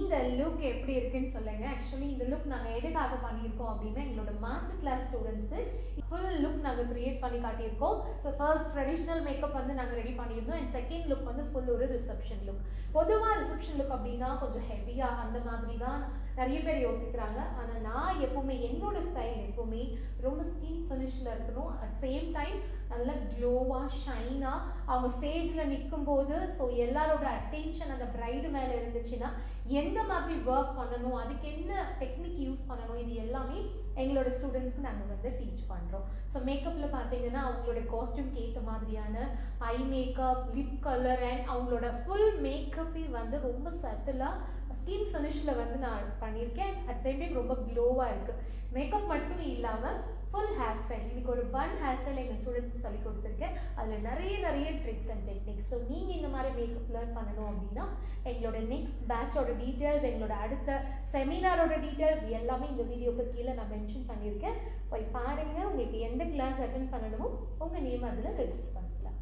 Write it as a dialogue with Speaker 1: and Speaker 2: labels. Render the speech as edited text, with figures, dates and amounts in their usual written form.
Speaker 1: இந்த லுக் எப்படி இருக்குன்னு சொல்லுங்க. ஆக்சுவலி இந்த லுக் நாங்கள் எதுக்காக பண்ணியிருக்கோம் அப்படின்னா எங்களோட master class students full look நாங்கள் கிரியேட் பண்ணி காட்டியிருக்கோம். ஸோ ஃபர்ஸ்ட் ட்ரெடிஷ்னல் மேக்கப் வந்து நாங்கள் ரெடி பண்ணியிருந்தோம். அண்ட் செகண்ட் லுக் வந்து ஃபுல் ஒரு ரிசப்ஷன் லுக். பொதுவாக ரிசப்ஷன் லுக் அப்படின்னா கொஞ்சம் ஹெவியாக அந்த மாதிரி தான் நிறைய பேர் யோசிக்கிறாங்க. ஆனால் நான் எப்போவுமே என்னோட ஸ்டைல் எப்போவுமே ரொம்ப ஸ்கின் ஃபினிஷில் இருக்கணும். அட் சேம் டைம் நல்லா க்ளோவாக ஷைனாக அவங்க ஸ்டேஜில் நிற்கும்போது ஸோ எல்லாரோட அட்டென்ஷன் அந்த ப்ரைடு மேலே இருந்துச்சுன்னா எந்த மாதிரி ஒர்க் பண்ணணும், அதுக்கு என்ன டெக்னிக் யூஸ் பண்ணணும், இது எல்லாமே எங்களோட ஸ்டூடெண்ட்ஸ்க்கு நாங்கள் வந்து டீச் பண்ணுறோம். ஸோ மேக்கப்பில் பார்த்தீங்கன்னா அவங்களோட காஸ்டியூம்க்கு ஏற்ற மாதிரியான eye makeup, lip colour and அவங்களோட ஃபுல் மேக்கப்பே வந்து ரொம்ப சட்டிலாக ஸ்கின் ஃபினிஷில் வந்து நான் பண்ணியிருக்கேன். அட் சேம் டைம் ரொம்ப க்ளோவாக இருக்குது. மேக்கப் மட்டும் இல்லாமல் ஃபுல் ஹேர் ஸ்டைல், இன்னைக்கு ஒரு பன் ஹேர் ஸ்டைல் எங்கள் ஸ்டூடெண்ட்ஸ் சொல்லி கொடுத்துருக்கேன். அதில் நிறைய ட்ரிக்ஸ் அண்ட் டெக்னிக்ஸ். ஸோ நீங்கள் இந்த மாதிரி மேக்கப் லேர்ன் பண்ணணும் அப்படின்னா எங்களோட நெக்ஸ்ட் பேட்சோட டீட்டெயில்ஸ், எங்களோட அடுத்த செமினாரோட டீட்டெயில்ஸ் எல்லாமே இந்த வீடியோக்கு கீழே நான் மென்ஷன் பண்ணியிருக்கேன். போய் பாருங்கள். உங்களுக்கு எந்த கிளாஸ் அட்டென்ட் பண்ணணுமோ உங்கள் நேம் அதில் ரெஜிஸ்டர் பண்ணிக்கலாம்.